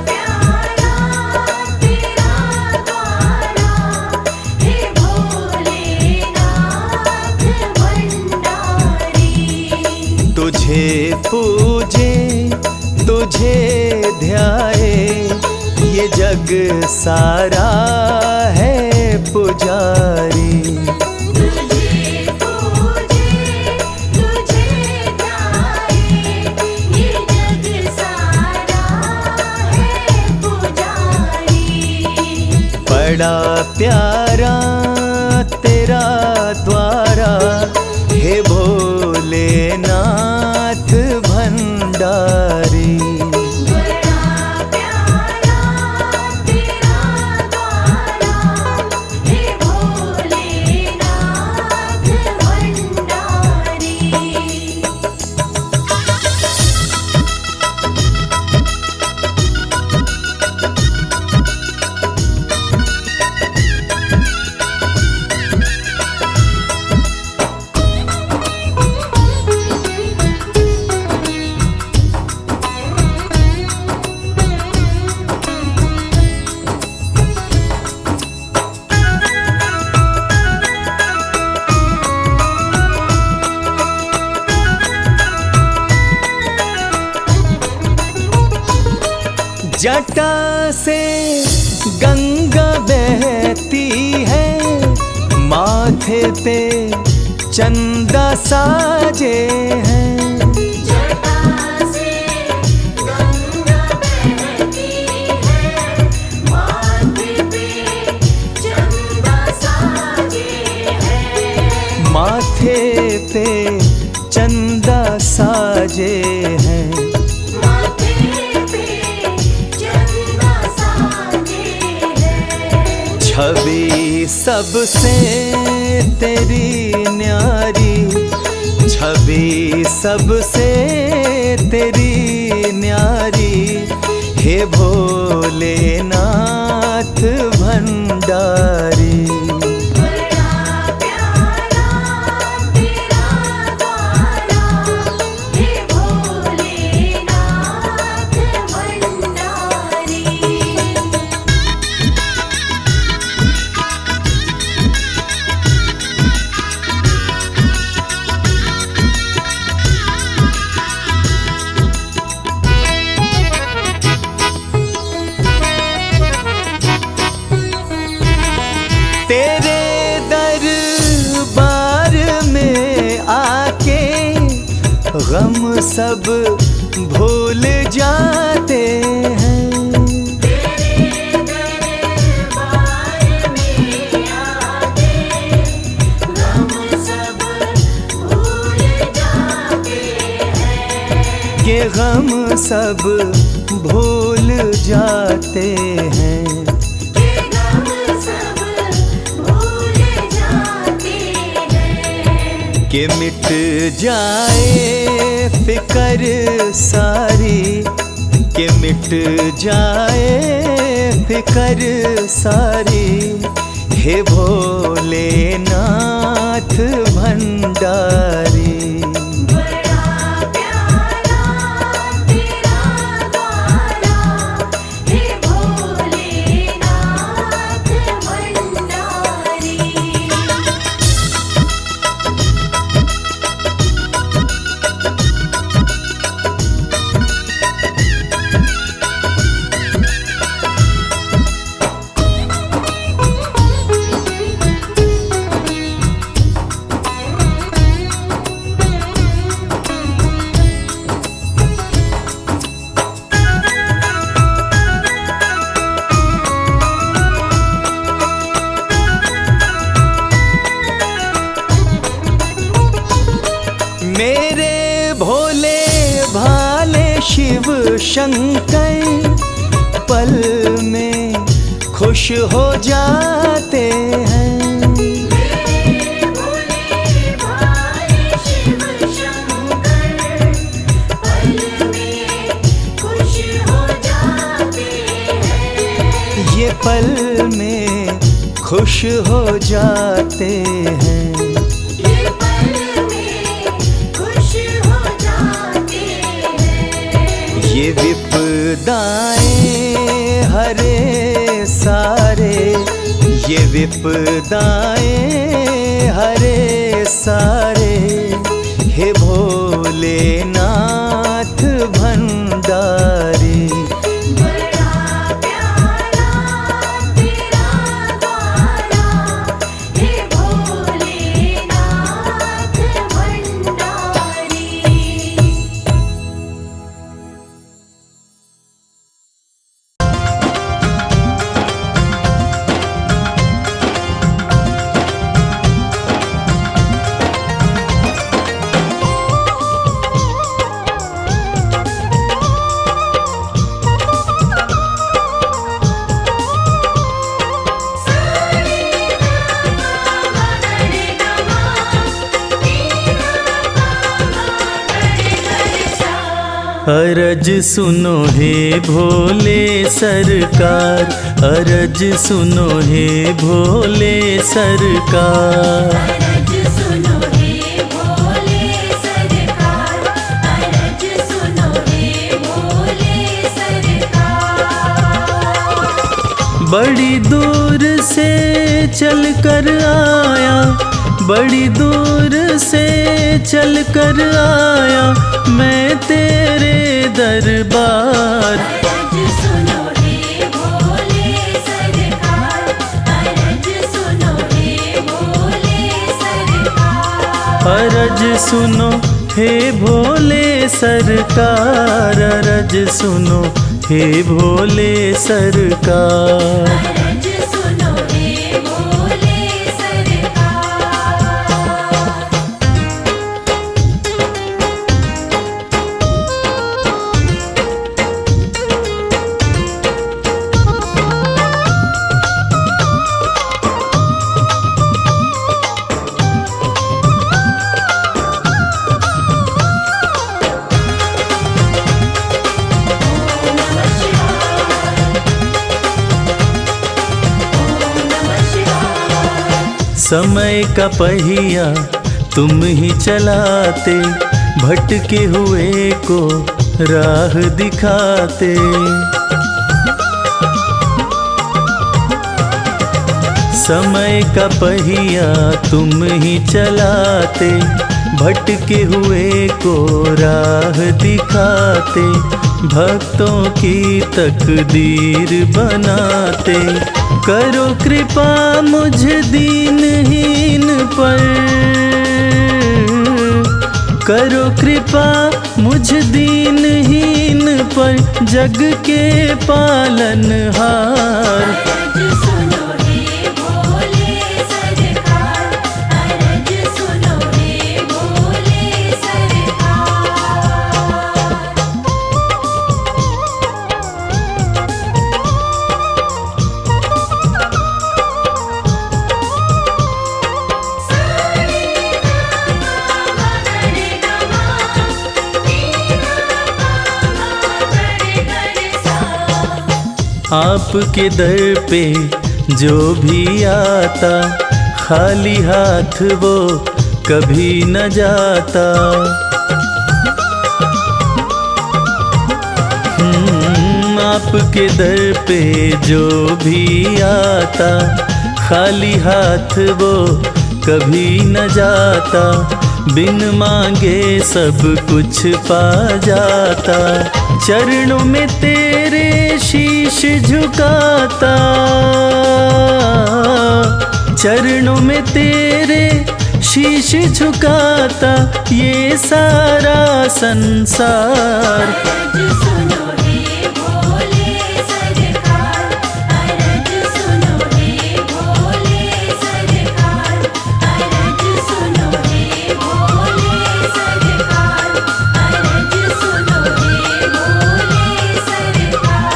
प्यारा तेरा द्वारा, हे भोलेनाथ भंडारी। तुझे पूजे तुझे ध्याए, ये जग सारा है पुजारी। तुझे पूजे तुझे गाए, ये जग सारा बड़ा प्यारा तेरा द्वारा, हे भोलेनाथ भंडारी। बड़ा प्यारा तेरा द्वारा, हे भोलेनाथ भंडारी। जटा से गंगा बहती है, माथे पे चंदा साजे हैं। जटा से गंगा बहती है, माथे पे चंदा साजे हैं। माथे पे चंदा साजे हैं। माथे पे चंदा साजे हैं। छवि सबसे तेरी न्यारी, छवि सबसे तेरी न्यारी, हे भोलेनाथ भंडारी। बड़ा प्यारा तेरा द्वारा, हे भोलेनाथ भंडारी। तेरे दरबार में आके गम सब भूल जाते हैं। तेरे दरबार में आके गम सब भूल जाते हैं। के गम सब भूल जाते हैं। के गम सब भूल जाते हैं। कि मिट जाए फिकर सारी, कि मिट जाए फिकर सारी, हे भोलेनाथ भंडारी। बड़ा प्यारा तेरा द्वारा, हे भोलेनाथ भंडारी। मेरे भोले भाले शिव शंकर पल में खुश हो जाते हैं। मेरे भोले भाले शिव शंकर पल में खुश हो जाते हैं। ये पल में खुश हो जाते हैं। ये पल में खुश हो जाते हैं। ये विपदाएं हरे सारे, ये विपदाएं हरे सारे, हे भोलेनाथ भंडारी। बड़ा प्यारा तेरा द्वारा, हे भोलेनाथ भंडारी। अरज सुनो हे भोले सरकार, अरज सुनो हे भोले सरकार। अरज सुनो हे भोले सरकार, अरज सुनो हे भोले सरकार। बड़ी दूर से चल कर आया, बड़ी दूर से चल कर आया मैं तेरे दरबार। अरज सुनो हे भोले सरकार, अरज सुनो हे भोले सरकार। अरज सुनो हे भोले सरकार, अरज सुनो हे भोले सरकार। अरज सुनो हे भोले सरकार। समय का पहिया तुम ही चलाते, भटके हुए को राह दिखाते। समय का पहिया तुम ही चलाते, भटके हुए को राह दिखाते। भक्तों की तकदीर बनाते, करो कृपा मुझ दीनहीन पर, करो कृपा मुझ दीनहीन पर, जग के पालनहार। अरज सुनो हे भोले सरकार, अरज सुनो हे भोले सरकार। आपके दर पे जो भी आता, खाली हाथ वो कभी न जाता। आपके दर पे जो भी आता, खाली हाथ वो कभी न जाता। बिन मांगे सब कुछ पा जाता, चरणों में तेरे शीश झुकाता, चरणों में तेरे शीश झुकाता ये सारा संसार। अरज सुनो हे भोले सरकार, अरज सुनो हे भोले सरकार, अरज सुनो हे भोले सरकार, अरज सुनो हे भोले सरकार।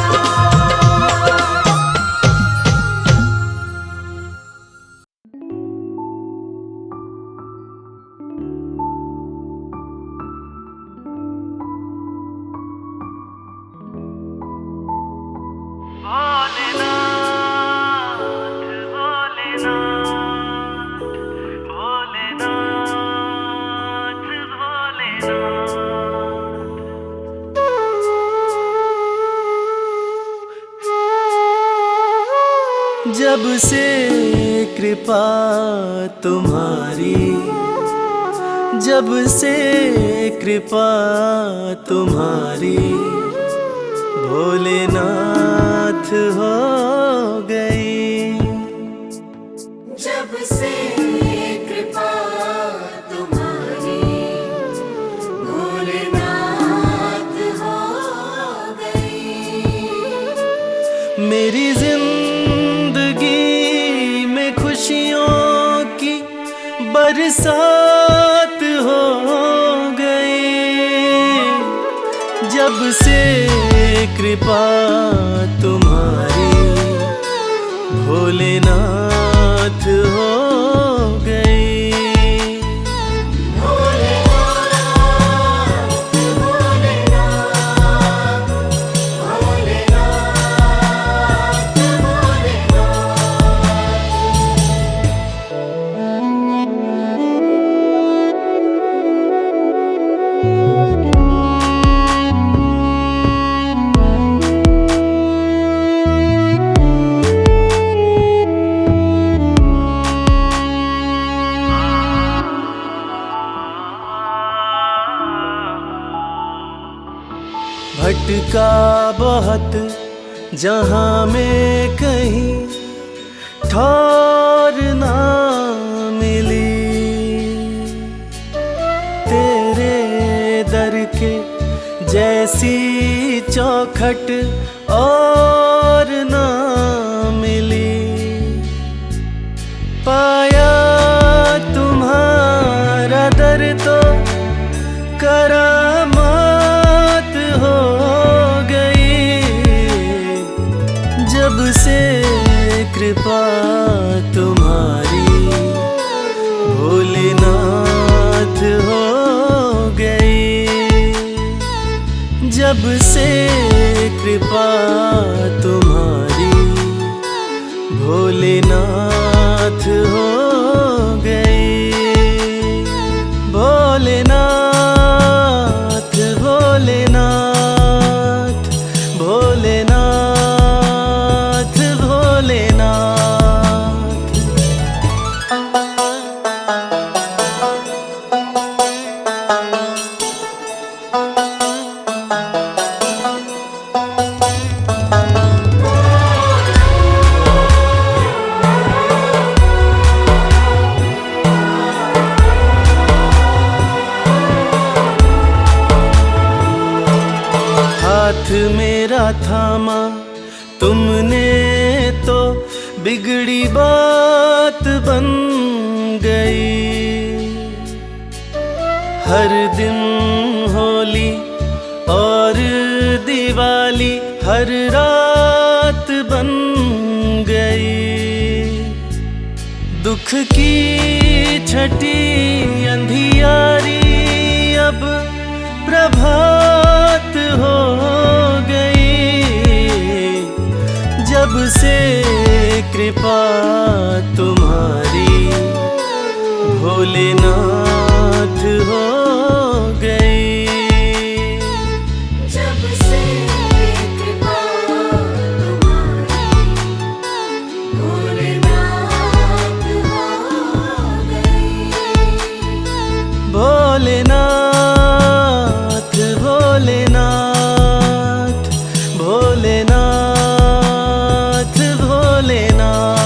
जब से कृपा तुम्हारी, जब से कृपा तुम्हारी, भोलेनाथ हो गई। जब से कृपा तुम्हारी, भोलेनाथ हो गई। मेरी जिंदगी में खुशियों की बरसात हो गई। जब से कृपा तुम्हारी, भोलेनाथ हो गई। भोलेनाथ, भोलेनाथ, बहुत जहां में कहीं ठौर ना मिली, तेरे दर के जैसी चौखट और ना मिली। पाया तुम्हारा दर तो करामात हो गई, जब से कृपा तुम्हारी भोलेनाथ हो गई, जब से कृपा तुम्हारी भोलेनाथ हो गई। भोलेनाथ भोलेनाथ भोलेनाथ भोलेनाथ। हाथ मेरा थामा तुमने तो बिगड़ी बात बन गई। हर दिन होली और दिवाली हर रात बन गई। दुख की छठी अंधियारी अब प्रभात हो गई, जब से कृपा तुम्हारी भोलेनाथ हो गई। जब से कृपा तुम्हारी भोलेनाथ हो गई। भोलेनाथ भोलेनाथ भोलेनाथ भोलेनाथ।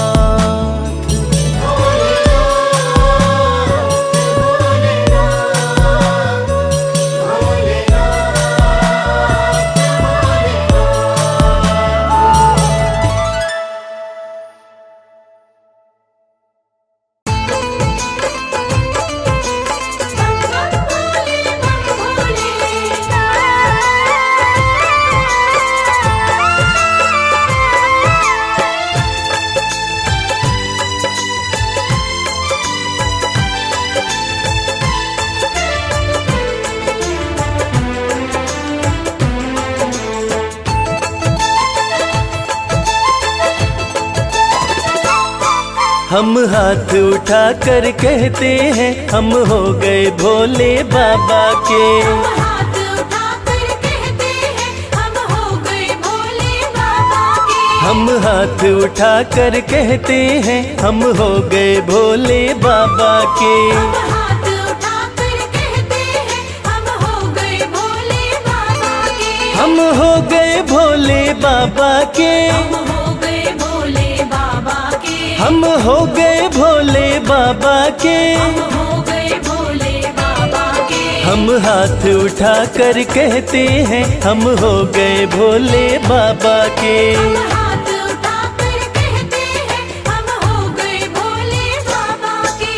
हम हाथ उठा कर कहते हैं हम हो गए भोले बाबा के। हम हाथ उठाकर कहते हैं हम हो गए भोले बाबा के। हम हाथ उठा कर कहते हैं हम हो गए भोले बाबा के। हम हाथ उठाकर कहते हैं हम हो गए भोले बाबा के। हम हो गए भोले बाबा के। हम हो गए भोले बाबा के। हम हो गए भोले बाबा के। हम हो गए भोले बाबा के। हम हाथ उठा कर कहते हैं हम हो गए भोले बाबा के। हम हाथ उठाकर कहते हैं हम हो गए भोले बाबा के।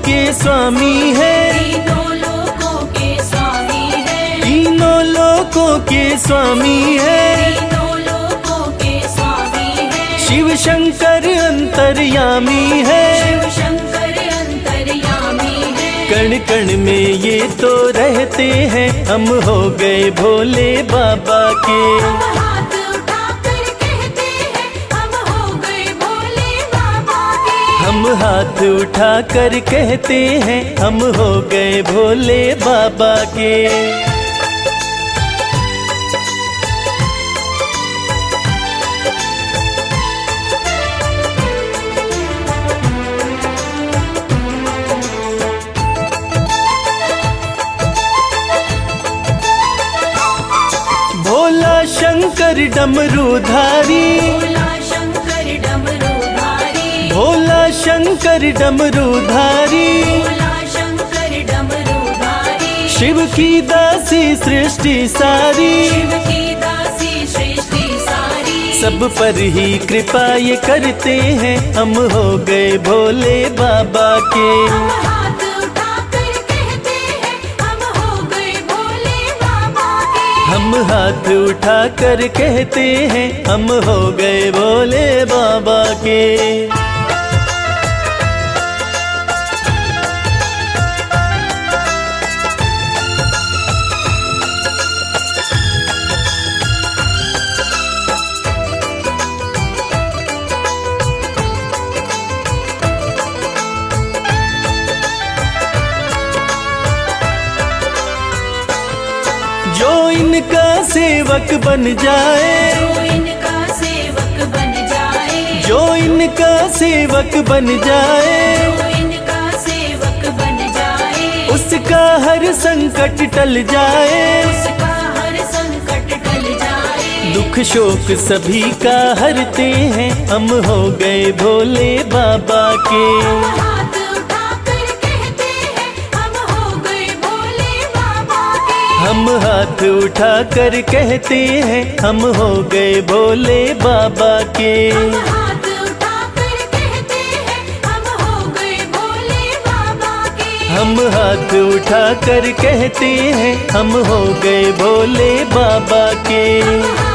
के स्वामी है, तीनों लोकों के स्वामी है। तीनों लोकों के स्वामी है। तीनों लोकों के स्वामी है। शिव शंकर अंतर्यामी है। शिव शंकर अंतर्यामी है। कण कण में ये तो रहते हैं हम हो गए भोले बाबा के। हम हाथ उठाकर कहते हैं हम हो गए भोले बाबा के। हम हम हाथ उठा कर कहते हैं हम हो गए भोले बाबा के। भोला शंकर डमरूधारी, भोला शंकर डमरूधारी, भोला शंकर डमरूधारी, भोला शंकर डमरूधारी, शिव की दासी सृष्टि सारी, शिव की दासी सृष्टि सारी, सब पर ही कृपा ये करते हैं हम हो गए भोले बाबा के। हम हाथ उठाकर कहते हैं हम हो गए भोले बाबा के। हम हाथ उठा कर कहते हैं हम हो गए भोले बाबा के। जो इनका सेवक बन जाए, जो इनका सेवक बन जाए, जो इनका सेवक बन जाए, जो इनका सेवक बन जाए, उसका हर संकट टल जाए, उसका हर संकट टल जाए। दुख शोक सभी का हरते हैं हम हो गए भोले बाबा के। हम हाथ उठाकर कहते हैं हम हो गए भोले बाबा के। हम हाथ उठा कर कहते हैं हम हो गए भोले बाबा के। हम हाथ उठाकर कहते हैं हम हो गए भोले बाबा के। हम हाथ उठा कर कहते हैं हम हो गए भोले बाबा के। हम